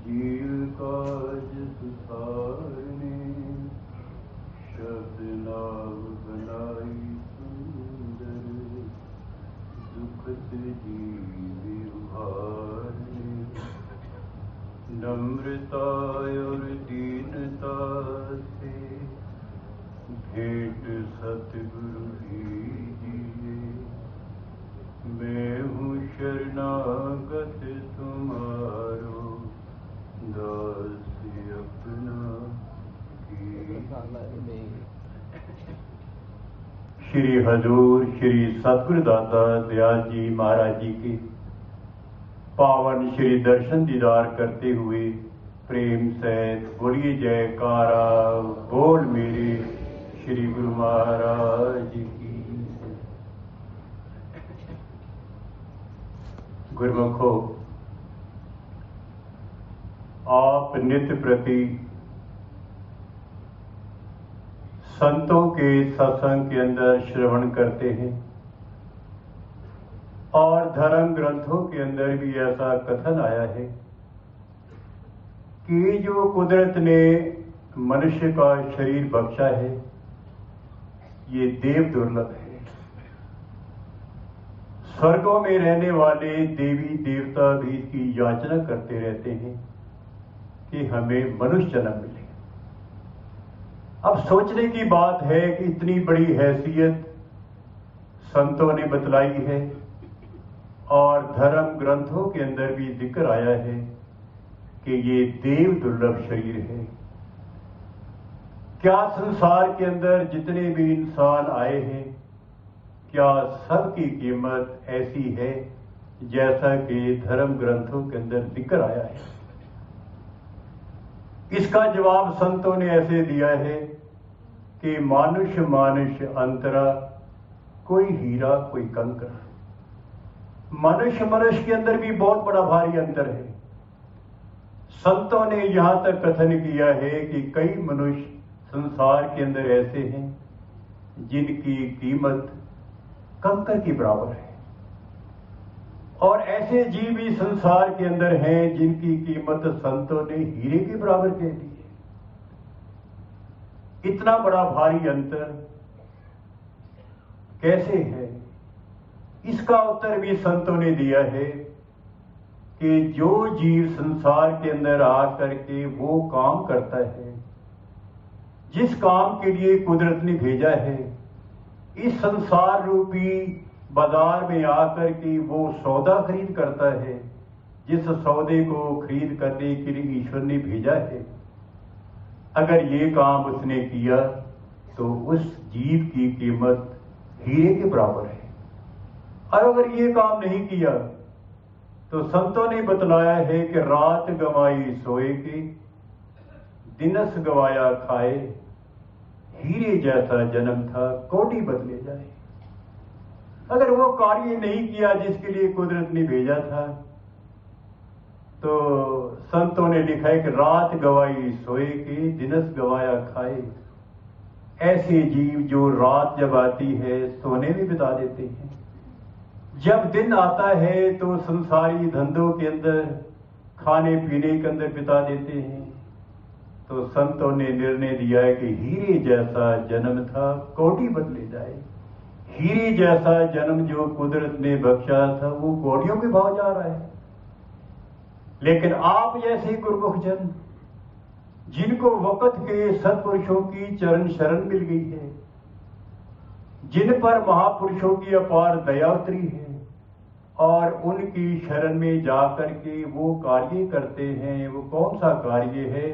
जीव काज सुधारने शब्द नाव बनाई सुंदर, दुखत जीव उभारने नम्रता और दीनता से भेंट सतगुरु दीजिए। मैं हूँ शरणागत तुम्हारो, दास अपना श्री हजूर श्री सतगुरुदाता दयाल जी महाराज जी के पावन श्री दर्शन दीदार करते हुए प्रेम सहित बोलिए जयकारा बोल मेरे श्री गुरु महाराज की। गुरुमुखो, आप नित्य प्रति संतों के सत्संग के अंदर श्रवण करते हैं और धर्म ग्रंथों के अंदर भी ऐसा कथन आया है कि जो कुदरत ने मनुष्य का शरीर बख्शा है ये देव दुर्लभ है। स्वर्गों में रहने वाले देवी देवता भी इसकी याचना करते रहते हैं कि हमें मनुष्य जन्म मिले। अब सोचने की बात है कि इतनी बड़ी हैसियत संतों ने बतलाई है और धर्म ग्रंथों के अंदर भी जिक्र आया है कि ये देव दुर्लभ शरीर है। क्या संसार के अंदर जितने भी इंसान आए हैं क्या सबकी कीमत ऐसी है जैसा कि धर्म ग्रंथों के अंदर जिक्र आया है? इसका जवाब संतों ने ऐसे दिया है कि मानुष मानुष अंतरा, कोई हीरा कोई कंकर। मनुष्य मनुष्य के अंदर भी बहुत बड़ा भारी अंतर है। संतों ने यहां तक कथन किया है कि कई मनुष्य संसार के अंदर ऐसे हैं जिनकी कीमत कंकर की बराबर है और ऐसे जीव भी संसार के अंदर हैं जिनकी कीमत संतों ने हीरे के बराबर कह दी है। इतना बड़ा भारी अंतर कैसे है? इसका उत्तर भी संतों ने दिया है कि जो जीव संसार के अंदर आकर के वो काम करता है जिस काम के लिए कुदरत ने भेजा है, इस संसार रूपी बाजार में आकर के वो सौदा खरीद करता है जिस सौदे को खरीद करने के लिए ईश्वर ने भेजा है। अगर ये काम उसने किया तो उस जीव की कीमत हीरे के बराबर है और अगर ये काम नहीं किया तो संतों ने बतलाया है कि रात गंवाई सोए के, दिनस गवाया खाए, हीरे जैसा जन्म था कोटि बदले जाए। अगर वो कार्य नहीं किया जिसके लिए कुदरत ने भेजा था तो संतों ने लिखा है कि रात गवाई सोए के, दिनस गवाया खाए। ऐसे जीव जो रात जब आती है सोने में बिता देते हैं, जब दिन आता है तो संसारी धंधों के अंदर खाने पीने के अंदर बिता देते हैं। तो संतों ने निर्णय दिया है कि हीरे जैसा जन्म था कोटि बदले जाए। हीरे जैसा जन्म जो कुदरत ने बख्शा था वो कौड़ियों के भाव जा रहा है। लेकिन आप जैसे गुरमुख जन जिनको वक्त के सत्पुरुषों की चरण शरण मिल गई है, जिन पर महापुरुषों की अपार दया उतरी है और उनकी शरण में जाकर के वो कार्य करते हैं, वो कौन सा कार्य है?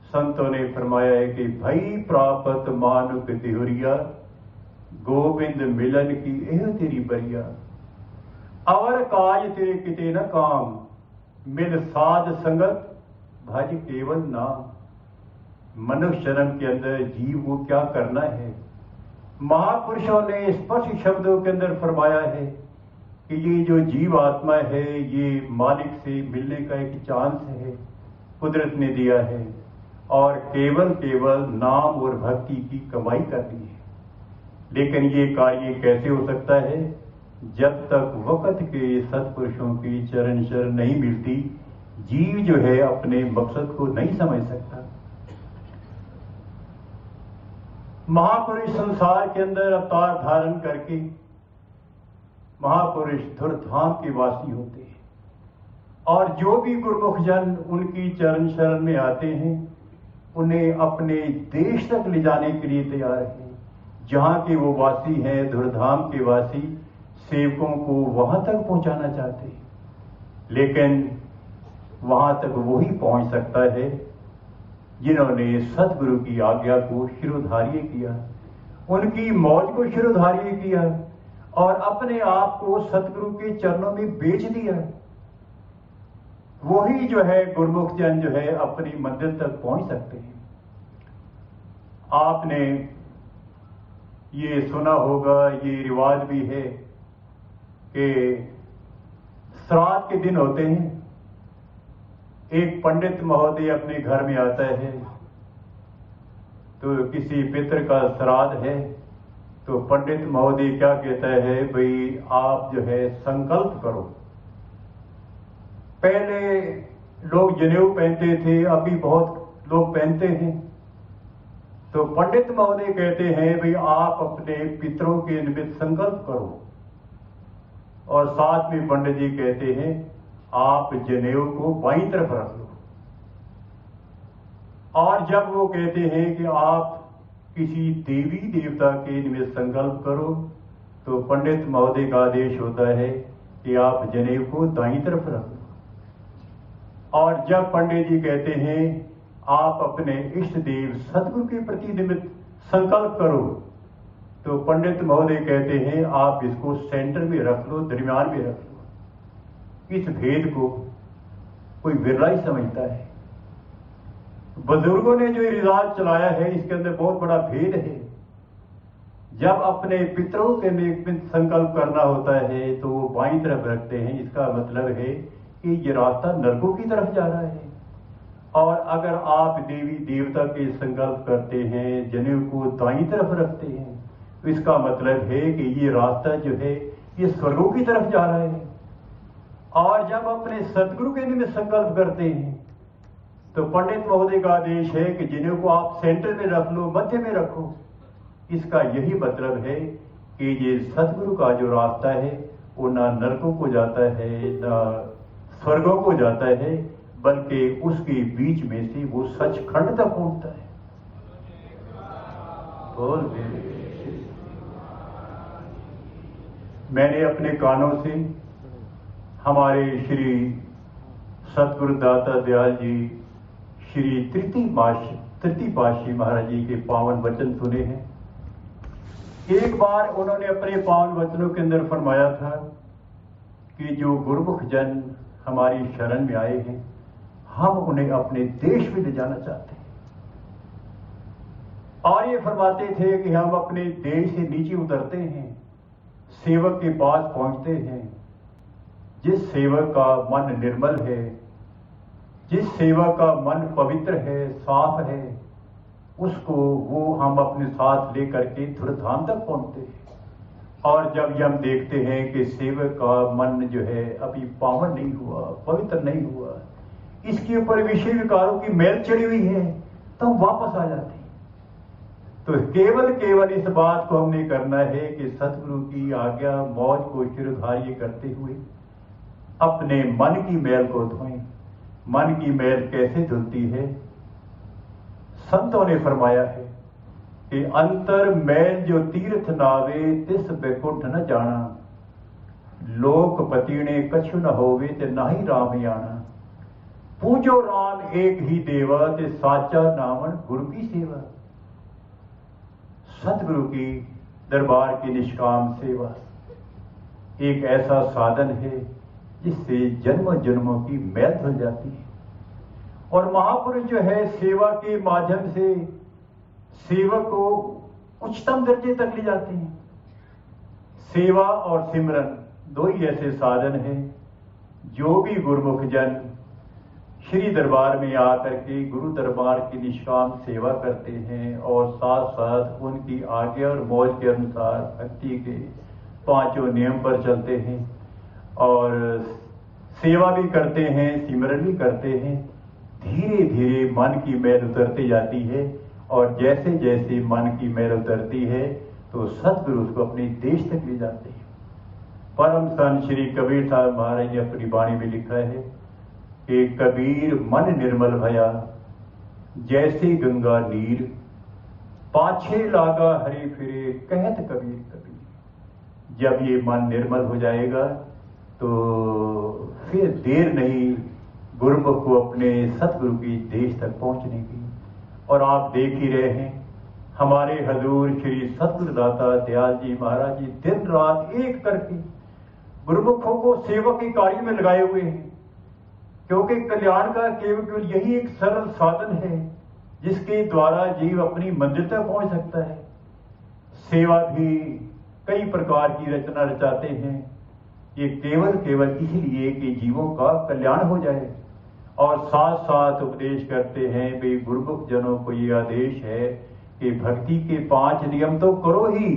संतों ने फरमाया है कि भई प्रापत मानुक तिहुरिया, गोविंद मिलन की एह तेरी बरिया। अवर काज तेरे किते न काम, मिल साध संगत भज केवल नाम। मनुष्य जन्म के अंदर जीव को क्या करना है? महापुरुषों ने स्पष्ट शब्दों के अंदर फरमाया है कि ये जो जीव आत्मा है ये मालिक से मिलने का एक चांस है, कुदरत ने दिया है और केवल केवल नाम और भक्ति की कमाई करनी है। लेकिन ये कार्य कैसे हो सकता है? जब तक वक्त के सत्पुरुषों की चरण शरण नहीं मिलती, जीव जो है अपने मकसद को नहीं समझ सकता। महापुरुष संसार के अंदर अवतार धारण करके महापुरुष धुरधाम के वासी होते हैं, और जो भी गुरुमुख जन उनकी चरण शरण में आते हैं उन्हें अपने देश तक ले जाने के लिए तैयार हैं। जहां के वो वासी हैं, धुरधाम के वासी, सेवकों को वहां तक पहुंचाना चाहते हैं, लेकिन वहां तक वही पहुंच सकता है जिन्होंने सतगुरु की आज्ञा को शिरोधार्य किया, उनकी मौज को शिरोधार्य किया और अपने आप को सतगुरु के चरणों में बेच दिया। वही जो है गुरुमुख जन जो है अपनी मंजिल तक पहुंच सकते हैं। आपने ये सुना होगा, ये रिवाज भी है कि श्राद्ध के दिन होते हैं, एक पंडित महोदय अपने घर में आता है, तो किसी पितर का श्राद्ध है, तो पंडित महोदय क्या कहता है, भाई आप जो है संकल्प करो। पहले लोग जनेऊ पहनते थे, अभी बहुत लोग पहनते हैं, तो पंडित महोदय कहते हैं भाई आप अपने पितरों के निमित्त संकल्प करो, और साथ में पंडित जी कहते हैं आप जनेऊ को बाईं तरफ रख लो। और जब वो कहते हैं कि आप किसी देवी देवता के निमित्त संकल्प करो, तो पंडित महोदय का आदेश होता है कि आप जनेऊ को दाईं तरफ रख लो। और जब पंडित जी कहते हैं आप अपने इष्ट देव सतगुरु के प्रति निमित्त संकल्प करो, तो पंडित महोदय कहते हैं आप इसको सेंटर में रख लो, दरमियान में रख लो। इस भेद को कोई विरला ही समझता है। बुजुर्गों ने जो रिवाज चलाया है इसके अंदर बहुत बड़ा भेद है। जब अपने पितरों के निमित्त संकल्प करना होता है तो वो बाईं तरफ रखते हैं, इसका मतलब है कि ये रास्ता नरकों की तरफ जा रहा है। और अगर आप देवी देवता के संकल्प करते हैं, जनेऊ को दाईं तरफ रखते हैं, तो इसका मतलब है कि ये रास्ता जो है ये स्वर्गों की तरफ जा रहा है। और जब अपने सतगुरु के निमित्त संकल्प करते हैं तो पंडित महोदय का आदेश है कि जनेऊ को आप सेंटर में रख लो, मध्य में रखो। इसका यही मतलब है कि ये सतगुरु का जो रास्ता है वो ना नरकों को जाता है ना स्वर्गों को जाता है, बल्कि उसके बीच में से वो सचखंड तक पहुंचता है। बोल मैंने अपने कानों से हमारे श्री सतगुरु दाता दयाल जी श्री तृतीय पातशाही महाराज जी के पावन वचन सुने हैं। एक बार उन्होंने अपने पावन वचनों के अंदर फरमाया था कि जो गुरुमुख जन हमारी शरण में आए हैं हम उन्हें अपने देश में ले जाना चाहते हैं। और ये फरमाते थे कि हम अपने देश से नीचे उतरते हैं, सेवक के पास पहुंचते हैं। जिस सेवक का मन निर्मल है, जिस सेवक का मन पवित्र है, साफ है, उसको वो हम अपने साथ लेकर के धुरधाम तक पहुंचते हैं। और जब हम देखते हैं कि सेवक का मन जो है अभी पावन नहीं हुआ, पवित्र नहीं हुआ, इसके ऊपर विषय विकारों की मैल चढ़ी हुई है, तो हम वापस आ जाते हैं। तो केवल इस बात को हमने करना है कि सतगुरु की आज्ञा मौज को शिरोधार्य करते हुए अपने मन की मैल को धोएं। मन की मैल कैसे धुलती है? संतों ने फरमाया है कि अंतर मैल जो तीर्थ नावे तिस बैकुंठ न जाना, लोकपति ने कछु न होवे ते नाही राम आना। पूजो राम एक ही देवा ते साचा नामन गुरु की सेवा। सतगुरु की दरबार की निष्काम सेवा एक ऐसा साधन है जिससे जन्म जन्मों की मैल धुल जाती है। और महापुरुष जो है सेवा के माध्यम से सेवक को उच्चतम दर्जे तक ले जाते हैं। सेवा और सिमरन दो ही ऐसे साधन हैं जो भी गुरुमुख जन श्री दरबार में आकर के गुरु दरबार की निष्काम सेवा करते हैं और साथ साथ उनकी आज्ञा और मौज के अनुसार भक्ति के पांचों नियम पर चलते हैं और सेवा भी करते हैं, सिमरन भी करते हैं, धीरे धीरे मन की मैल उतरती जाती है और जैसे जैसे मन की मैल उतरती है तो सतगुरु उसको अपने देश तक ले जाते हैं। परम संत श्री कबीर साहब महाराज ने अपनी वाणी में लिखा है कि कबीर मन निर्मल भया जैसे गंगा नीर, पाछे लागा हरि फिरे कहत कबीर कबीर। जब ये मन निर्मल हो जाएगा तो फिर देर नहीं गुरुमुख को अपने सतगुरु की देश तक पहुंचने की। और आप देख ही रहे हैं हमारे हजूर श्री सतगुरु दाता दयाल जी महाराज जी दिन रात एक करके गुरुमुखों को सेवा के कार्य में लगाए हुए हैं, क्योंकि कल्याण का केवल यही एक सरल साधन है जिसके द्वारा जीव अपनी मंजिल तक पहुंच सकता है। सेवा भी कई प्रकार की रचना रचाते हैं, ये केवल इसलिए कि जीवों का कल्याण हो जाए। और साथ साथ उपदेश करते हैं वे गुरुमुख जनों को ये आदेश है कि भक्ति के 5 नियम तो करो ही,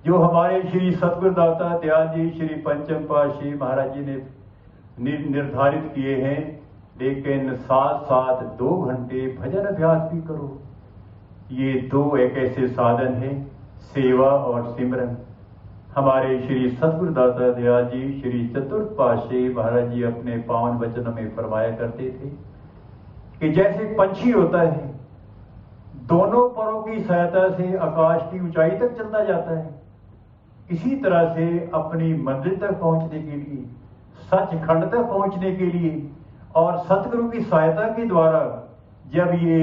जो हमारे श्री सतगुरु दाता दयाल जी श्री पंचम पातशाही महाराज जी ने निर्धारित किए हैं, लेकिन साथ साथ 2 घंटे भजन अभ्यास भी करो। ये 2 एक ऐसे साधन हैं, सेवा और सिमरन। हमारे श्री सतगुरु दाता दयाल जी श्री चतुर्थ पातशाही महाराज जी अपने पावन वचनों में फरमाया करते थे कि जैसे पंछी होता है, दोनों परों की सहायता से आकाश की ऊंचाई तक चलता जाता है, इसी तरह से अपनी मंजिल तक पहुंचने के लिए, सचखंड तक पहुंचने के लिए और सतगुरु की सहायता के द्वारा जब ये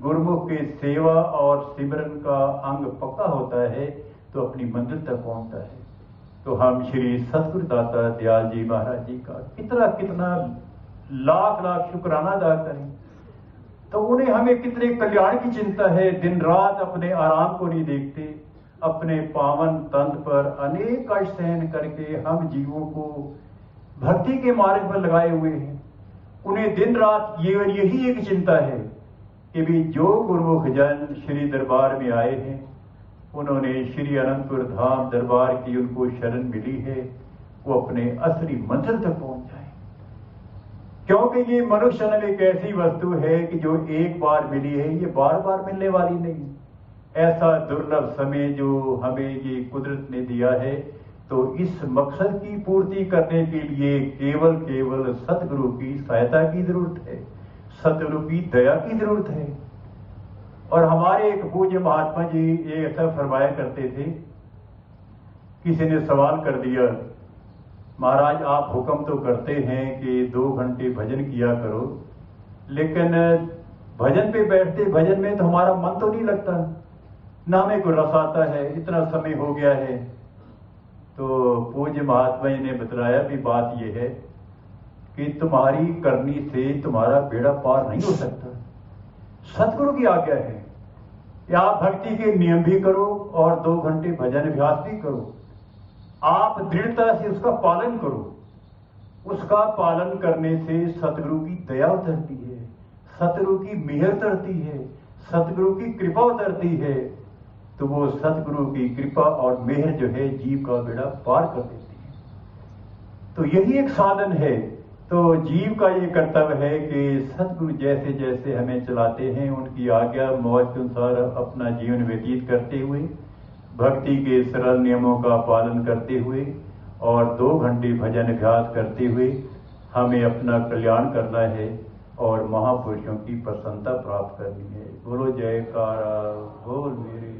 गुरुमुख के सेवा और सिमरन का अंग पक्का होता है तो अपनी मंजिल तक पहुंचता है। तो हम श्री सतगुरु दाता दयाल जी महाराज जी का कितना लाख लाख शुक्राना अदा करें। तो उन्हें हमें कितने कल्याण की चिंता है, दिन रात अपने आराम को नहीं देखते, अपने पावन तंत्र पर अनेक कष्ट सहन करके हम जीवों को भक्ति के मार्ग पर लगाए हुए हैं। उन्हें दिन रात यही एक चिंता है कि भी जो गुरुमुख जन श्री दरबार में आए हैं, उन्होंने श्री अनंतपुर धाम दरबार की उनको शरण मिली है, वो अपने असली मंजिल तक पहुंच जाए। क्योंकि ये मनुष्य जन्म एक ऐसी वस्तु है कि जो एक बार मिली है, ये बार बार मिलने वाली नहीं। ऐसा दुर्लभ समय जो हमें ये कुदरत ने दिया है, तो इस मकसद की पूर्ति करने के लिए केवल सतगुरु की सहायता की जरूरत है, सतगुरु की दया की जरूरत है। और हमारे एक पूज्य महात्मा जी ये ऐसा फरमाया करते थे, किसी ने सवाल कर दिया, महाराज आप हुक्म तो करते हैं कि 2 घंटे भजन किया करो, लेकिन भजन पे बैठते भजन में तो हमारा मन तो नहीं लगता, ना हमें कोई रस आता है, इतना समय हो गया है। तो पूज्य महात्मा जी ने बतलाया भी बात यह है कि तुम्हारी करनी से तुम्हारा बेड़ा पार नहीं हो सकता। सतगुरु की आज्ञा है कि आप भक्ति के नियम भी करो और 2 घंटे भजन अभ्यास भी करो। आप दृढ़ता से उसका पालन करो। उसका पालन करने से सतगुरु की दया उतरती है, सतगुरु की मेहर उतरती है, सतगुरु की कृपा उतरती है। तो वो सतगुरु की कृपा और मेहर जो है जीव का बेड़ा पार कर देती है। तो यही एक साधन है। तो जीव का ये कर्तव्य है कि सतगुरु जैसे जैसे हमें चलाते हैं, उनकी आज्ञा मौज के अनुसार अपना जीवन व्यतीत करते हुए, भक्ति के सरल नियमों का पालन करते हुए और 2 घंटे भजन अभ्यास करते हुए हमें अपना कल्याण करना है और महापुरुषों की प्रसन्नता प्राप्त करनी है। बोलो जयकारा बोल मेरे।